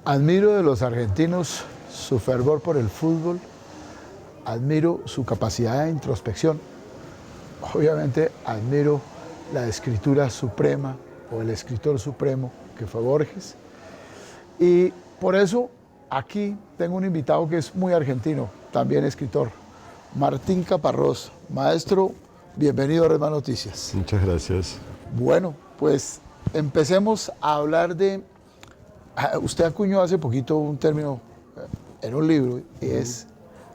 Admiro de los argentinos su fervor por el fútbol, admiro su capacidad de introspección, obviamente admiro la escritura suprema o el escritor supremo que fue Borges, y por eso aquí tengo un invitado que es muy argentino, también escritor, Martín Caparrós. Maestro, bienvenido a Red Más Noticias. Muchas gracias. Bueno, pues empecemos a hablar de... Usted acuñó hace poquito un término en un libro, y es,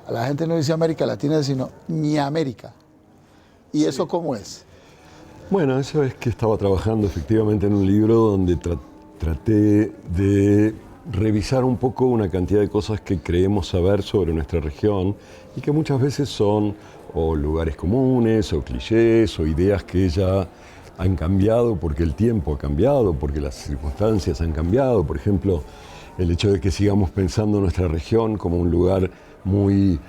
a la gente no dice América Latina, sino ni América. ¿Y eso cómo es? Bueno, eso es que estaba trabajando efectivamente en un libro donde traté de revisar un poco una cantidad de cosas que creemos saber sobre nuestra región y que muchas veces son o lugares comunes, o clichés, o ideas que ya han cambiado porque el tiempo ha cambiado, porque las circunstancias han cambiado. Por ejemplo, el hecho de que sigamos pensando nuestra región como un lugar muy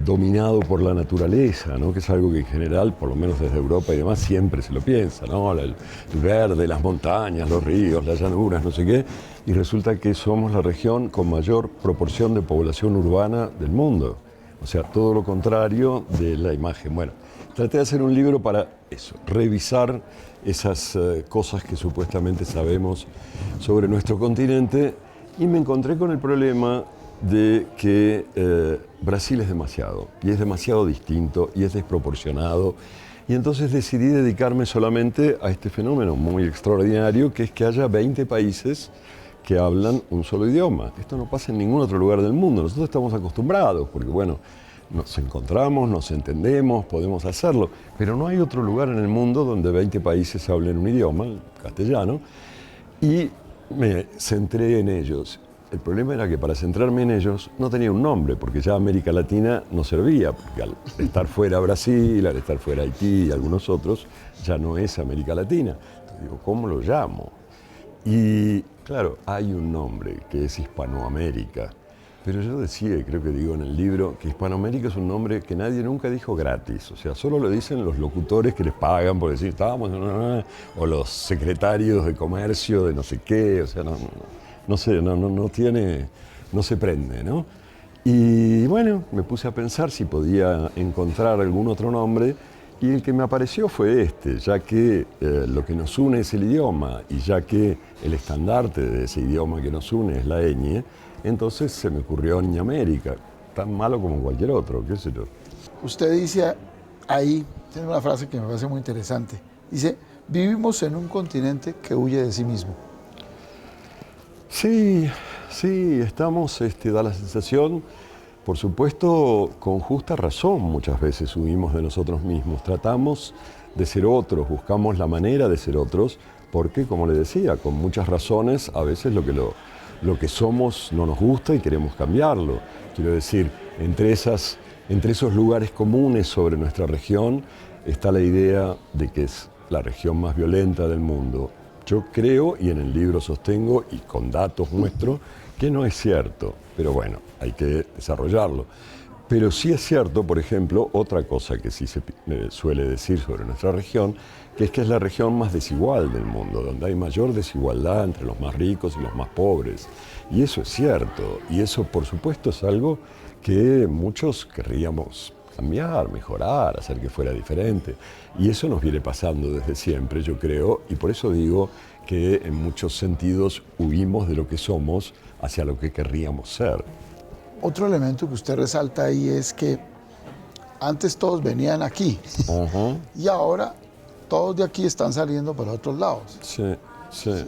dominado por la naturaleza, ¿no? Que es algo que en general, por lo menos desde Europa y demás, siempre se lo piensa, ¿no? El verde, las montañas, los ríos, las llanuras, no sé qué, y resulta que somos la región con mayor proporción de población urbana del mundo. O sea, todo lo contrario de la imagen. Bueno, traté de hacer un libro para eso, revisar esas cosas que supuestamente sabemos sobre nuestro continente, y me encontré con el problema de que Brasil es demasiado, y es demasiado distinto, y es desproporcionado, y entonces decidí dedicarme solamente a este fenómeno muy extraordinario, que es que haya 20 países que hablan un solo idioma. Esto no pasa en ningún otro lugar del mundo. Nosotros estamos acostumbrados, porque bueno, nos encontramos, nos entendemos, podemos hacerlo, pero no hay otro lugar en el mundo donde 20 países hablen un idioma, el castellano, y me centré en ellos. El problema era que para centrarme en ellos no tenía un nombre, porque ya América Latina no servía, porque al estar fuera Brasil, al estar fuera Haití y algunos otros, ya no es América Latina. Entonces digo, ¿cómo lo llamo? Y claro, hay un nombre que es Hispanoamérica, pero yo decía, y creo que digo en el libro, que Hispanoamérica es un nombre que nadie nunca dijo gratis, o sea, solo lo dicen los locutores que les pagan por decir, estábamos, o los secretarios de comercio de no sé qué, o sea, no sé, no tiene, no se prende, ¿no? Y bueno, me puse a pensar si podía encontrar algún otro nombre, y el que me apareció fue este, ya que lo que nos une es el idioma, y ya que el estandarte de ese idioma que nos une es la ñ, entonces se me ocurrió Ñamérica, tan malo como cualquier otro, qué sé yo. Usted dice ahí, tiene una frase que me parece muy interesante, dice, vivimos en un continente que huye de sí mismo. Sí, estamos, da la sensación, por supuesto, con justa razón muchas veces huimos de nosotros mismos, tratamos de ser otros, buscamos la manera de ser otros, porque, como le decía, con muchas razones, a veces lo que somos no nos gusta y queremos cambiarlo. Quiero decir, entre esos lugares comunes sobre nuestra región está la idea de que es la región más violenta del mundo. Yo creo, y en el libro sostengo, y con datos muestro, que no es cierto, pero bueno, hay que desarrollarlo. Pero sí es cierto, por ejemplo, otra cosa que sí se suele decir sobre nuestra región, que es la región más desigual del mundo, donde hay mayor desigualdad entre los más ricos y los más pobres. Y eso es cierto, y eso por supuesto es algo que muchos querríamos cambiar, mejorar, hacer que fuera diferente. Y eso nos viene pasando desde siempre, yo creo, y por eso digo que en muchos sentidos huimos de lo que somos hacia lo que querríamos ser. Otro elemento que usted resalta ahí es que antes todos venían aquí y ahora todos de aquí están saliendo para otros lados. Sí.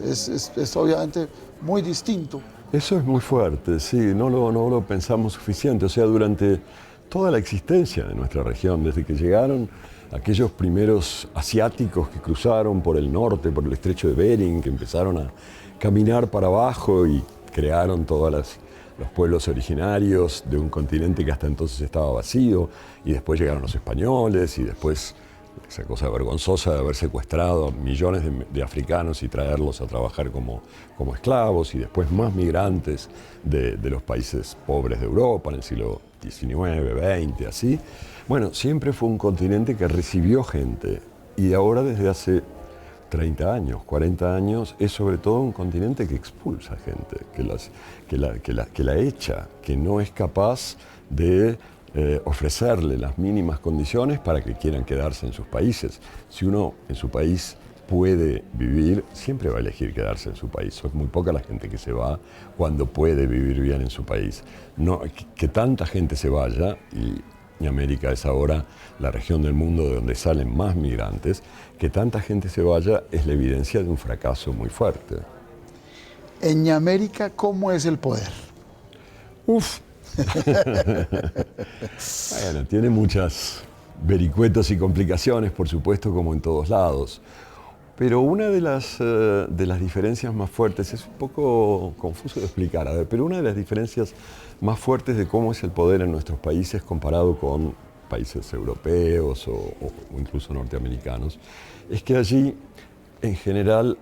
Es obviamente muy distinto. Eso es muy fuerte, sí, no lo pensamos suficiente. O sea, durante toda la existencia de nuestra región, desde que llegaron aquellos primeros asiáticos que cruzaron por el norte, por el estrecho de Bering, que empezaron a caminar para abajo y crearon todos los pueblos originarios de un continente que hasta entonces estaba vacío, y después llegaron los españoles, y después esa cosa vergonzosa de haber secuestrado a millones de africanos y traerlos a trabajar como esclavos, y después más migrantes de los países pobres de Europa en el siglo XIX, XX, así. Bueno, siempre fue un continente que recibió gente, y ahora desde hace 30 años, 40 años, es sobre todo un continente que expulsa gente, que la echa, que no es capaz de ofrecerle las mínimas condiciones para que quieran quedarse en sus países. Si uno en su país puede vivir, siempre va a elegir quedarse en su país. Es muy poca la gente que se va cuando puede vivir bien en su país. No, que tanta gente se vaya, y América es ahora la región del mundo de donde salen más migrantes, que tanta gente se vaya es la evidencia de un fracaso muy fuerte. En América, ¿cómo es el poder? Uf. Bueno, tiene muchas vericuetos y complicaciones, por supuesto, como en todos lados. Pero una de las diferencias más fuertes, es un poco confuso de explicar, pero una de las diferencias más fuertes de cómo es el poder en nuestros países comparado con países europeos o incluso norteamericanos, es que allí, en general,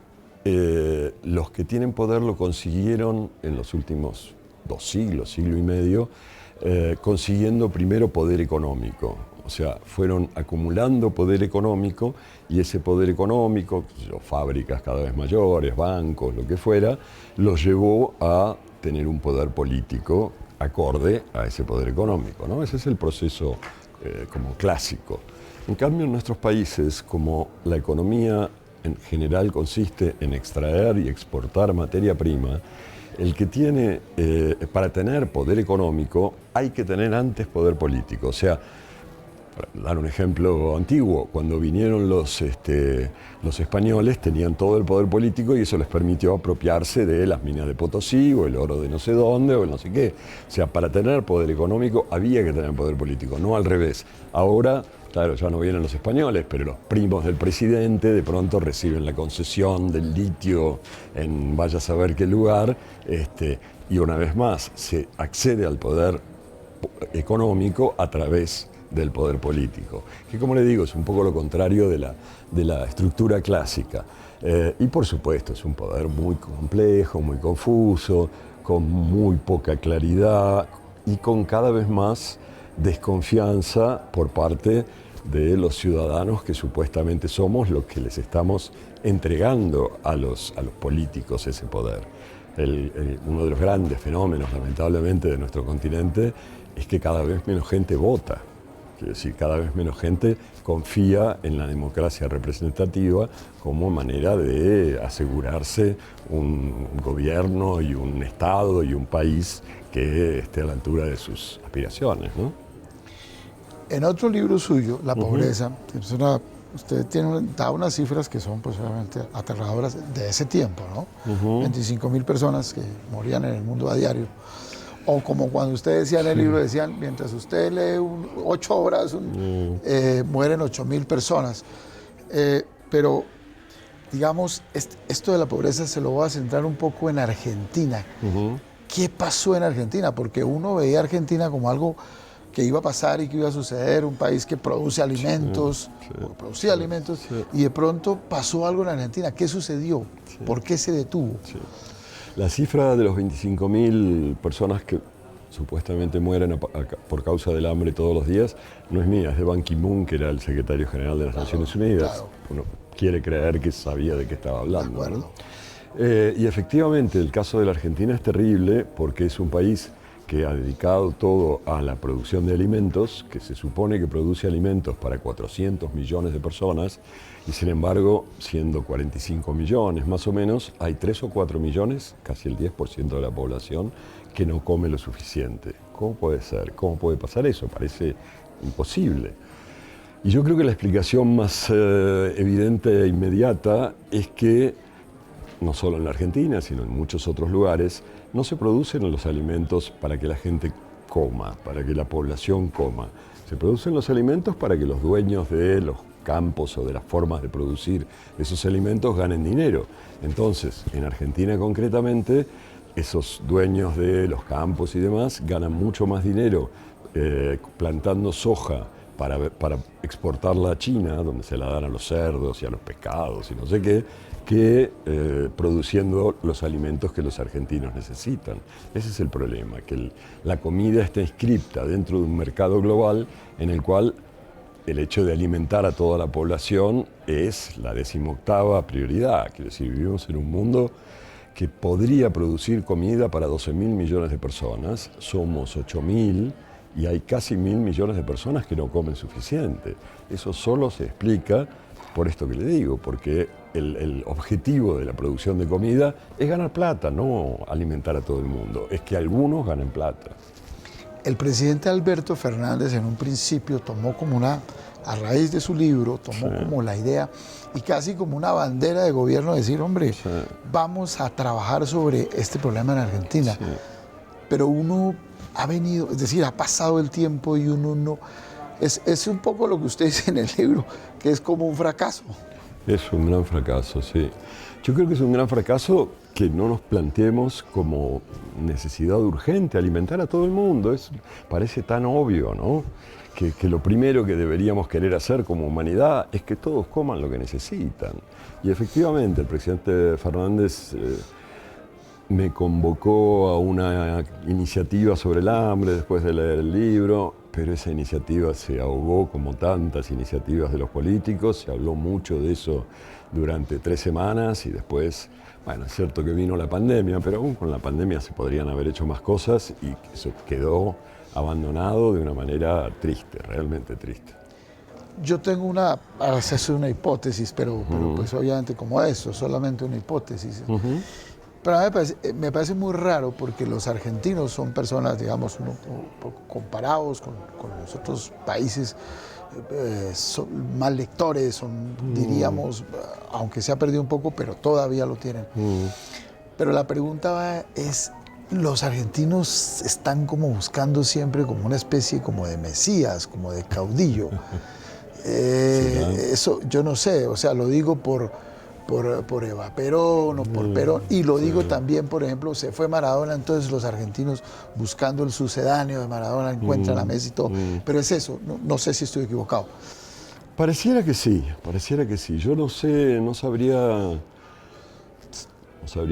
los que tienen poder lo consiguieron en los últimos 2 siglos, siglo y medio, consiguiendo primero poder económico. O sea, fueron acumulando poder económico, y ese poder económico, fábricas cada vez mayores, bancos, lo que fuera, los llevó a tener un poder político acorde a ese poder económico, ¿no? Ese es el proceso como clásico. En cambio, en nuestros países, como la economía en general consiste en extraer y exportar materia prima, el que tiene, para tener poder económico, hay que tener antes poder político. O sea, para dar un ejemplo antiguo, cuando vinieron los españoles tenían todo el poder político y eso les permitió apropiarse de las minas de Potosí o el oro de no sé dónde o el no sé qué. O sea, para tener poder económico había que tener poder político, no al revés. Ahora, claro, ya no vienen los españoles, pero los primos del presidente de pronto reciben la concesión del litio en vaya a saber qué lugar, y una vez más se accede al poder económico a través del poder político, que, como le digo, es un poco lo contrario de la estructura clásica. Y por supuesto es un poder muy complejo, muy confuso, con muy poca claridad y con cada vez más desconfianza por parte de los ciudadanos que supuestamente somos los que les estamos entregando a los políticos ese poder. Uno de los grandes fenómenos, lamentablemente, de nuestro continente es que cada vez menos gente vota. Es decir, cada vez menos gente confía en la democracia representativa como manera de asegurarse un gobierno y un Estado y un país que esté a la altura de sus aspiraciones, ¿no? En otro libro suyo, La pobreza, usted da unas cifras que son pues realmente aterradoras de ese tiempo, ¿no? 25.000 personas que morían en el mundo a diario. O como cuando usted decía en el libro, decían, mientras usted lee 8 horas, mueren 8.000 personas. Pero, digamos, esto de la pobreza se lo voy a centrar un poco en Argentina. ¿Qué pasó en Argentina? Porque uno veía a Argentina como algo que iba a pasar y que iba a suceder, un país que produce alimentos, producía alimentos, y de pronto pasó algo en Argentina. ¿Qué sucedió? ¿Por qué se detuvo? La cifra de los 25.000 personas que supuestamente mueren por causa del hambre todos los días no es mía, es de Ban Ki-moon, que era el secretario general de las Naciones Unidas. Claro. Uno quiere creer que sabía de qué estaba hablando, ¿no? Y efectivamente, el caso de la Argentina es terrible porque es un país que ha dedicado todo a la producción de alimentos, que se supone que produce alimentos para 400 millones de personas, y sin embargo, siendo 45 millones más o menos, hay 3 o 4 millones, casi el 10% de la población, que no come lo suficiente. ¿Cómo puede ser? ¿Cómo puede pasar eso? Parece imposible. Y yo creo que la explicación más evidente e inmediata es que, no solo en la Argentina, sino en muchos otros lugares, no se producen los alimentos para que la gente coma, para que la población coma. Se producen los alimentos para que los dueños de los campos o de las formas de producir esos alimentos ganen dinero. Entonces, en Argentina concretamente, esos dueños de los campos y demás ganan mucho más dinero plantando soja para exportarla a China, donde se la dan a los cerdos y a los pescados y no sé qué, que produciendo los alimentos que los argentinos necesitan. Ese es el problema, que la comida está inscripta dentro de un mercado global en el cual el hecho de alimentar a toda la población es la 18ª prioridad. Quiero decir, vivimos en un mundo que podría producir comida para 12.000 millones de personas. Somos 8.000 y hay casi 1.000 millones de personas que no comen suficiente. Eso solo se explica por esto que le digo, porque el objetivo de la producción de comida es ganar plata, no alimentar a todo el mundo. Es que algunos ganen plata. El presidente Alberto Fernández en un principio tomó como a raíz de su libro, tomó como la idea y casi como una bandera de gobierno decir, hombre, vamos a trabajar sobre este problema en Argentina. Sí. Pero uno ha venido, es decir, ha pasado el tiempo y uno no... Es un poco lo que usted dice en el libro, que es como un fracaso. Es un gran fracaso, sí. Yo creo que es un gran fracaso que no nos planteemos como necesidad urgente alimentar a todo el mundo. Parece tan obvio, ¿no? Que lo primero que deberíamos querer hacer como humanidad es que todos coman lo que necesitan. Y efectivamente, el presidente Fernández me convocó a una iniciativa sobre el hambre después de leer el libro, pero esa iniciativa se ahogó como tantas iniciativas de los políticos. Se habló mucho de eso durante 3 semanas y después, bueno, es cierto que vino la pandemia, pero aún con la pandemia se podrían haber hecho más cosas y eso quedó abandonado de una manera triste, realmente triste. Yo tengo para hacerse una hipótesis, pero pues obviamente como eso, solamente una hipótesis. Pero a mí me parece muy raro porque los argentinos son personas, digamos, comparados con los otros países, son más lectores, diríamos, aunque se ha perdido un poco, pero todavía lo tienen. Pero la pregunta es, los argentinos están como buscando siempre como una especie como de mesías, como de caudillo. Eso yo no sé, o sea, lo digo por Eva Perón o por Perón, y lo digo también, por ejemplo, se fue Maradona, entonces los argentinos buscando el sucedáneo de Maradona encuentran a Messi y todo, pero es eso, no sé si estoy equivocado. Pareciera que sí. Yo no sé, no sabría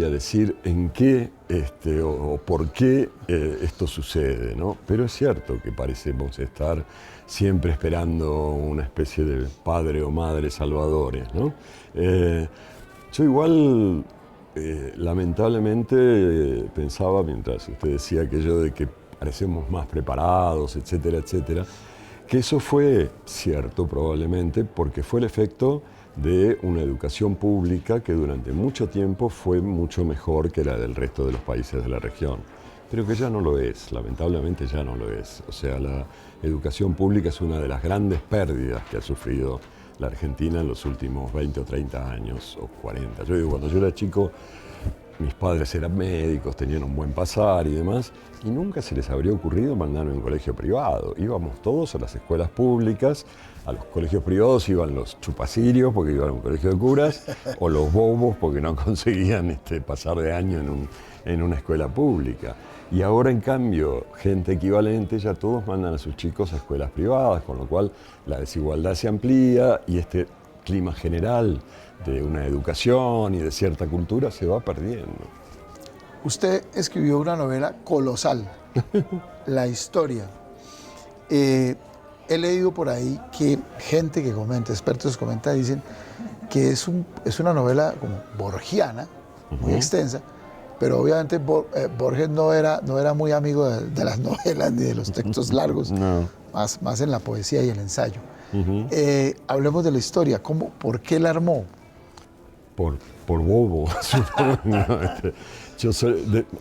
decir en qué o por qué esto sucede, ¿no? Pero es cierto que parecemos estar siempre esperando una especie de padre o madre salvadores, ¿no? Yo igual, lamentablemente, pensaba, mientras usted decía aquello de que parecemos más preparados, etcétera, etcétera, que eso fue cierto probablemente porque fue el efecto de una educación pública que durante mucho tiempo fue mucho mejor que la del resto de los países de la región, pero que ya no lo es, lamentablemente ya no lo es. O sea, la educación pública es una de las grandes pérdidas que ha sufrido la Argentina en los últimos 20 o 30 años, o 40. Yo digo, cuando yo era chico, mis padres eran médicos, tenían un buen pasar y demás, y nunca se les habría ocurrido mandarme a un colegio privado. Íbamos todos a las escuelas públicas, a los colegios privados iban los chupacirios porque iban a un colegio de curas, o los bobos porque no conseguían pasar de año en una escuela pública. Y ahora, en cambio, gente equivalente, ya todos mandan a sus chicos a escuelas privadas, con lo cual la desigualdad se amplía y este clima general de una educación y de cierta cultura se va perdiendo. Usted escribió una novela colosal, La historia. He leído por ahí que gente que comenta, expertos comentan, dicen que es una novela como borgiana, muy extensa, pero obviamente Borges no era muy amigo de las novelas ni de los textos largos, no. más en la poesía y el ensayo. Hablemos de la historia, ¿por qué la armó? Por bobo.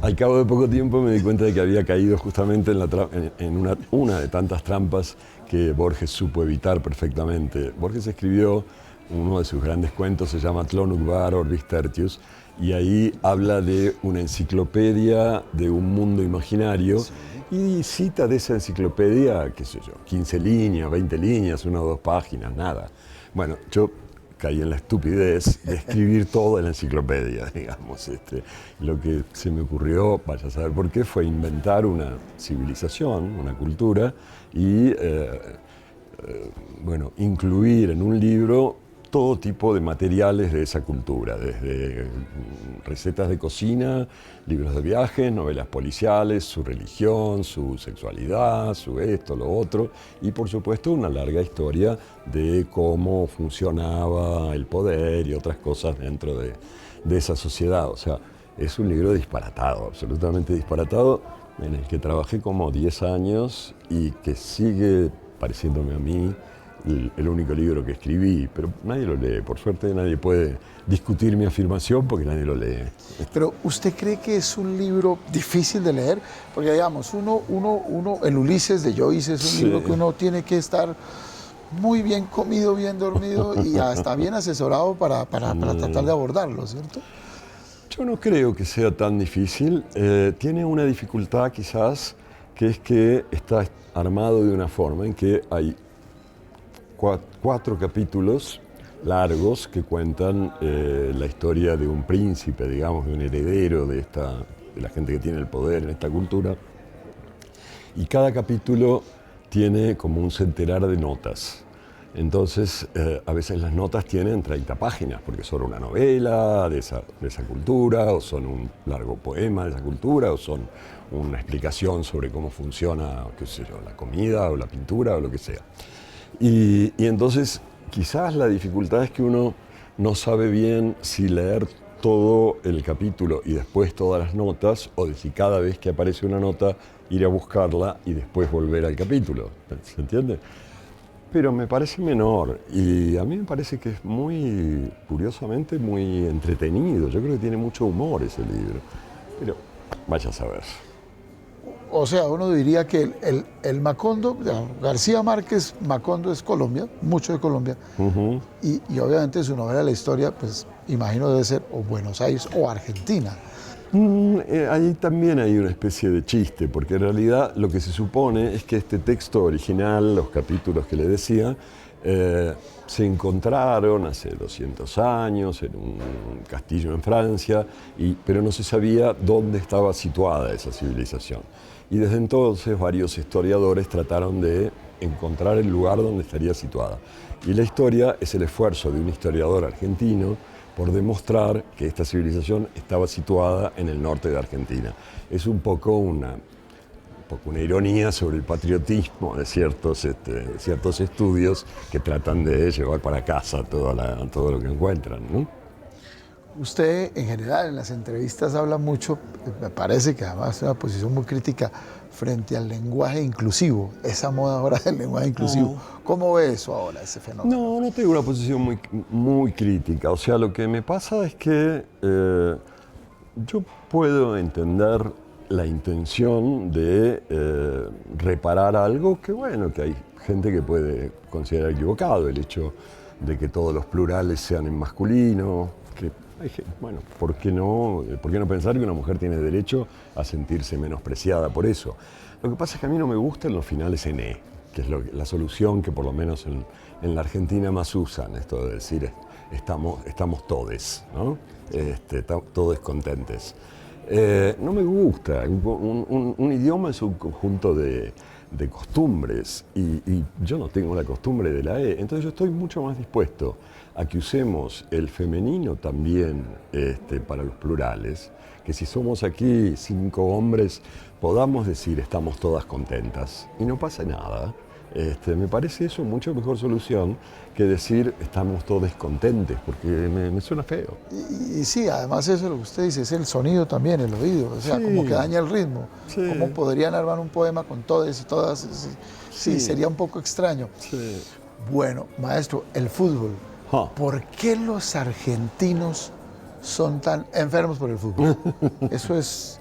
Al cabo de poco tiempo me di cuenta de que había caído justamente en una de tantas trampas que Borges supo evitar perfectamente. Borges escribió uno de sus grandes cuentos, se llama Tlön var Orbis Tertius, y ahí habla de una enciclopedia de un mundo imaginario, sí. Y cita de esa enciclopedia, qué sé yo, 15 líneas, 20 líneas, 1 o 2 páginas, nada. Bueno, yo caí en la estupidez de escribir toda la enciclopedia, digamos. Lo que se me ocurrió, vaya a saber por qué, fue inventar una civilización, una cultura, y incluir en un libro todo tipo de materiales de esa cultura, desde recetas de cocina, libros de viajes, novelas policiales, su religión, su sexualidad, su esto, lo otro, y por supuesto una larga historia de cómo funcionaba el poder y otras cosas dentro de esa sociedad. O sea, es un libro disparatado, absolutamente disparatado, en el que trabajé como 10 años y que sigue pareciéndome a mí el único libro que escribí, pero nadie lo lee. Por suerte nadie puede discutir mi afirmación porque nadie lo lee. Pero ¿usted cree que es un libro difícil de leer? Porque digamos, el Ulises de Joyce es un libro que uno tiene que estar muy bien comido, bien dormido y hasta bien asesorado para tratar de abordarlo, ¿cierto? Yo no creo que sea tan difícil. Tiene una dificultad quizás, que es que está armado de una forma en que hay 4 capítulos largos que cuentan la historia de un príncipe, digamos, de un heredero de la gente que tiene el poder en esta cultura. Y cada capítulo tiene como un centenar de notas. Entonces, a veces las notas tienen 30 páginas, porque son una novela de esa cultura, o son un largo poema de esa cultura, o son una explicación sobre cómo funciona, qué sé yo, la comida, o la pintura, o lo que sea. Y entonces, quizás la dificultad es que uno no sabe bien si leer todo el capítulo y después todas las notas, o de si cada vez que aparece una nota, ir a buscarla y después volver al capítulo. ¿Se entiende? Pero me parece menor y a mí me parece que es muy, curiosamente, muy entretenido. Yo creo que tiene mucho humor ese libro, pero vaya a saber. O sea, uno diría que el Macondo, García Márquez, Macondo es Colombia, mucho de Colombia, y obviamente su novela La Historia, pues imagino debe ser o Buenos Aires o Argentina. Ahí también hay una especie de chiste, porque en realidad lo que se supone es que este texto original, los capítulos que le decía, se encontraron hace 200 años en un castillo en Francia, pero no se sabía dónde estaba situada esa civilización. Y desde entonces varios historiadores trataron de encontrar el lugar donde estaría situada. Y la historia es el esfuerzo de un historiador argentino por demostrar que esta civilización estaba situada en el norte de Argentina. Es un poco una ironía sobre el patriotismo de ciertos estudios que tratan de llevar para casa todo lo que encuentran, ¿no? Usted, en general, en las entrevistas habla mucho, me parece que además es una posición muy crítica frente al lenguaje inclusivo, esa moda ahora del lenguaje inclusivo. ¿Cómo ve eso ahora, ese fenómeno? No tengo una posición muy crítica. O sea, lo que me pasa es que yo puedo entender la intención de reparar algo que, bueno, que hay gente que puede considerar equivocado, el hecho de que todos los plurales sean en masculino, que bueno, ¿por qué no pensar que una mujer tiene derecho a sentirse menospreciada por eso? Lo que pasa es que a mí no me gustan los finales en E, que es la solución que por lo menos en la Argentina más usan, esto de decir estamos todes, ¿no? Todos contentes. No me gusta, un idioma es un conjunto de costumbres y yo no tengo la costumbre de la E, entonces yo estoy mucho más dispuesto a que usemos el femenino también para los plurales, que si somos aquí 5 hombres podamos decir estamos todas contentas y no pasa nada. Me parece eso mucho mejor solución que decir estamos todos contentes, porque me suena feo. Y sí, además eso es lo que usted dice, es el sonido también, el oído, o sea, Sí. como que daña el ritmo. Sí. ¿Cómo podrían armar un poema con todes y todas? Sí, sería un poco extraño. Sí. Bueno, maestro, el fútbol. ¿Por qué los argentinos son tan enfermos por el fútbol? Eso es...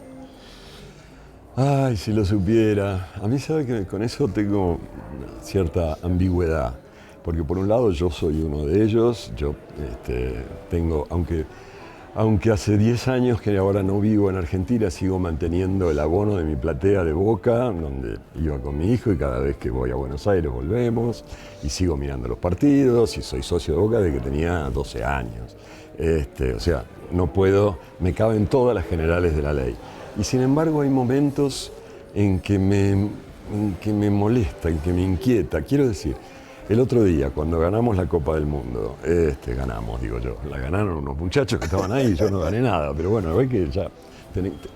Ay, si lo supiera. A mí sabe que con eso tengo una cierta ambigüedad, porque por un lado yo soy uno de ellos, yo tengo, aunque hace 10 años que ahora no vivo en Argentina, sigo manteniendo el abono de mi platea de Boca, donde iba con mi hijo y cada vez que voy a Buenos Aires volvemos, y sigo mirando los partidos, y soy socio de Boca desde que tenía 12 años. O sea, no puedo, me caben todas las generales de la ley. Y sin embargo hay momentos en que me molesta, en que me inquieta. Quiero decir, El otro día, cuando ganamos la Copa del Mundo, ganamos, digo yo, la ganaron unos muchachos que estaban ahí, yo no gané nada, pero bueno, ve que ya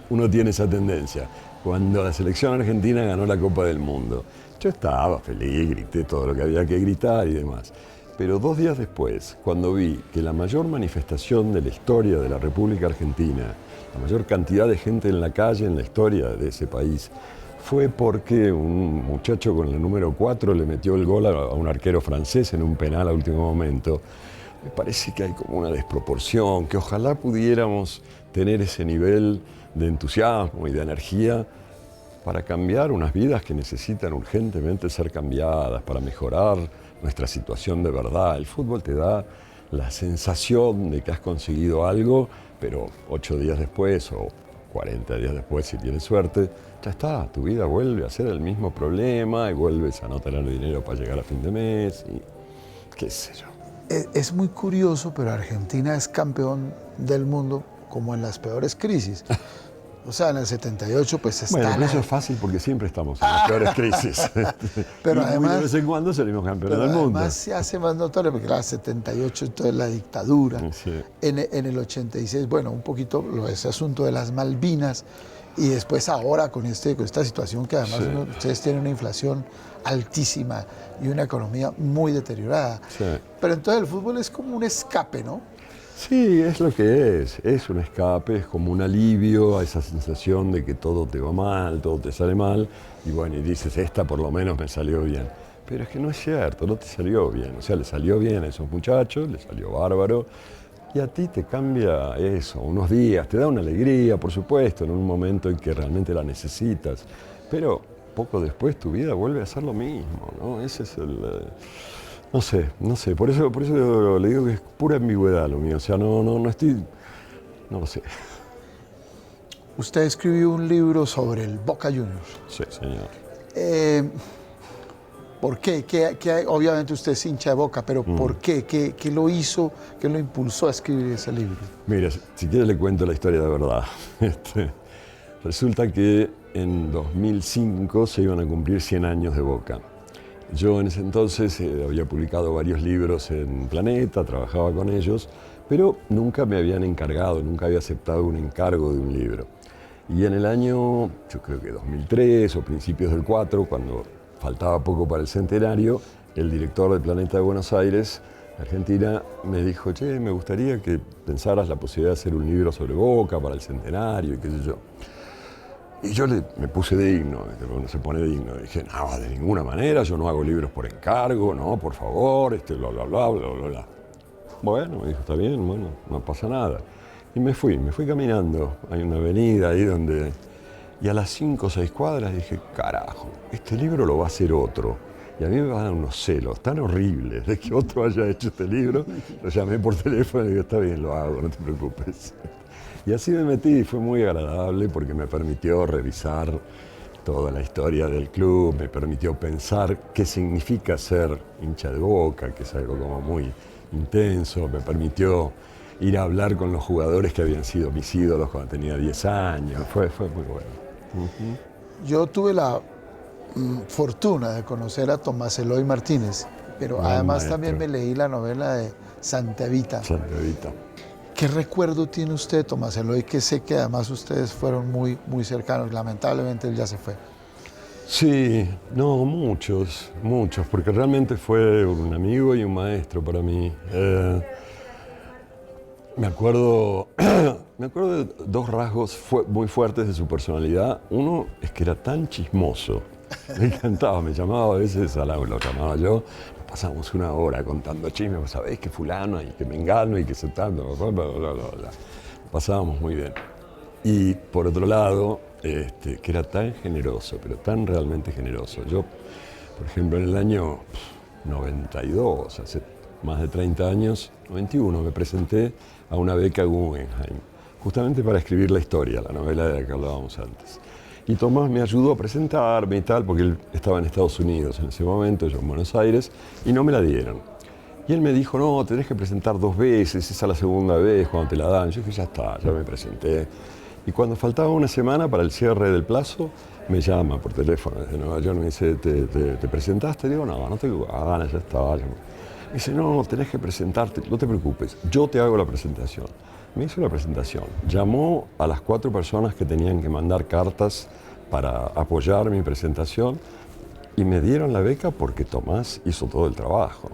uno tiene esa tendencia. Cuando la selección argentina ganó la Copa del Mundo, yo estaba feliz, grité todo lo que había que gritar y demás. Pero 2 días después, cuando vi que la mayor manifestación de la historia de la República Argentina, la mayor cantidad de gente en la calle en la historia de ese país, fue porque un muchacho con el número 4 le metió el gol a un arquero francés en un penal a último momento, me parece que hay como una desproporción, que ojalá pudiéramos tener ese nivel de entusiasmo y de energía para cambiar unas vidas que necesitan urgentemente ser cambiadas, para mejorar nuestra situación de verdad. El fútbol te da la sensación de que has conseguido algo, pero 8 días después o 40 días después, si tienes suerte, ya está, tu vida vuelve a ser el mismo problema y vuelves a no tener dinero para llegar a fin de mes y qué sé yo. Es muy curioso, pero Argentina es campeón del mundo como en las peores crisis. O sea, en el 78 pues está... Bueno, eso es fácil porque siempre estamos en las peores crisis. Pero y además, muy de vez en cuando salimos campeones del mundo. Además se hace más notorio porque claro, 78 entonces la dictadura. Sí. En el 86, bueno, un poquito ese asunto de las Malvinas y después ahora con esta situación que además Sí. ustedes tienen una inflación altísima y una economía muy deteriorada. Sí. Pero entonces el fútbol es como un escape, ¿no? Sí, es lo que es un escape, es como un alivio a esa sensación de que todo te va mal, todo te sale mal, y bueno, y dices, esta por lo menos me salió bien. Pero es que no es cierto, no te salió bien, o sea, le salió bien a esos muchachos, le salió bárbaro, y a ti te cambia eso, unos días, te da una alegría, por supuesto, en un momento en que realmente la necesitas, pero poco después tu vida vuelve a ser lo mismo, ¿no? Ese es el... No sé, por eso le digo que es pura ambigüedad lo mío, o sea, no estoy, no lo sé. Usted escribió un libro sobre el Boca Juniors. Sí, señor. ¿Por qué? Obviamente usted es hincha de Boca, pero ¿por qué? ¿Qué lo hizo, qué lo impulsó a escribir ese libro? Mira, si quieres le cuento la historia de verdad. Resulta que en 2005 se iban a cumplir 100 años de Boca. Yo en ese entonces había publicado varios libros en Planeta, trabajaba con ellos, pero nunca me habían encargado, nunca había aceptado un encargo de un libro. Y en el año, yo creo que 2003 o principios del 4, cuando faltaba poco para el centenario, el director de Planeta de Buenos Aires, Argentina, me dijo, che, me gustaría que pensaras la posibilidad de hacer un libro sobre Boca para el centenario y qué sé yo. Y yo me puse digno, uno se pone digno. Dije, no, de ninguna manera, yo no hago libros por encargo, no, por favor, bla, bla, bla, bla, bla, bla. Bueno, me dijo, está bien, bueno, no pasa nada. Y me fui caminando. Hay una avenida ahí donde... Y a las 5 o 6 cuadras dije, carajo, este libro lo va a hacer otro. Y a mí me van a dar unos celos tan horribles de que otro haya hecho este libro. Lo llamé por teléfono y digo, está bien, lo hago, no te preocupes. Y así me metí y fue muy agradable porque me permitió revisar toda la historia del club, me permitió pensar qué significa ser hincha de Boca, que es algo como muy intenso, me permitió ir a hablar con los jugadores que habían sido mis ídolos cuando tenía 10 años, fue muy bueno. Yo tuve la fortuna de conocer a Tomás Eloy Martínez, pero además maestro. también me leí la novela de Santa Evita. Santa Evita. ¿Qué recuerdo tiene usted, Tomás Eloy? Que sé que además ustedes fueron muy, muy cercanos. Lamentablemente él ya se fue. Sí, no, muchos, porque realmente fue un amigo y un maestro para mí. Me acuerdo de 2 rasgos muy fuertes de su personalidad. Uno es que era tan chismoso. Me encantaba, me llamaba a veces, lo llamaba yo, nos pasábamos 1 hora contando chismes, ¿sabés que fulano y que mengano y que se tanto, bla, bla, bla, bla, bla. Pasábamos muy bien. Y por otro lado, que era tan generoso, pero tan realmente generoso. Yo, por ejemplo, en el año 92, hace más de 30 años, 91, me presenté a una beca Guggenheim, justamente para escribir la historia, la novela de la que hablábamos antes. Y Tomás me ayudó a presentarme y tal, porque él estaba en Estados Unidos en ese momento, yo en Buenos Aires, y no me la dieron. Y él me dijo, no, tenés que presentar 2 veces, esa es la segunda vez cuando te la dan. Yo dije, ya está, ya me presenté. Y cuando faltaba una semana para el cierre del plazo, me llama por teléfono desde Nueva York, me dice, ¿te presentaste? Digo, no tengo ganas, ya estaba. Me dice, no, tenés que presentarte, no te preocupes, yo te hago la presentación. Me hizo la presentación, llamó a las 4 personas que tenían que mandar cartas para apoyar mi presentación y me dieron la beca porque Tomás hizo todo el trabajo,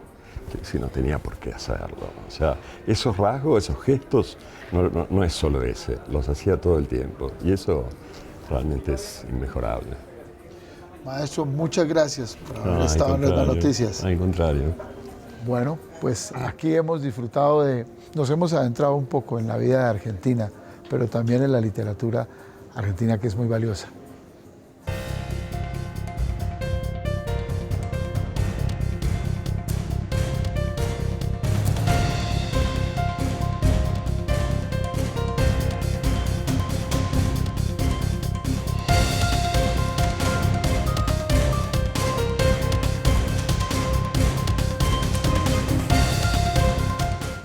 que si no tenía por qué hacerlo. O sea, esos rasgos, esos gestos, no es solo ese, los hacía todo el tiempo y eso realmente es inmejorable. Maestro, muchas gracias por haber Al estado en las contrario, noticias. Al contrario. Bueno, pues aquí hemos disfrutado nos hemos adentrado un poco en la vida de Argentina, pero también en la literatura argentina, que es muy valiosa.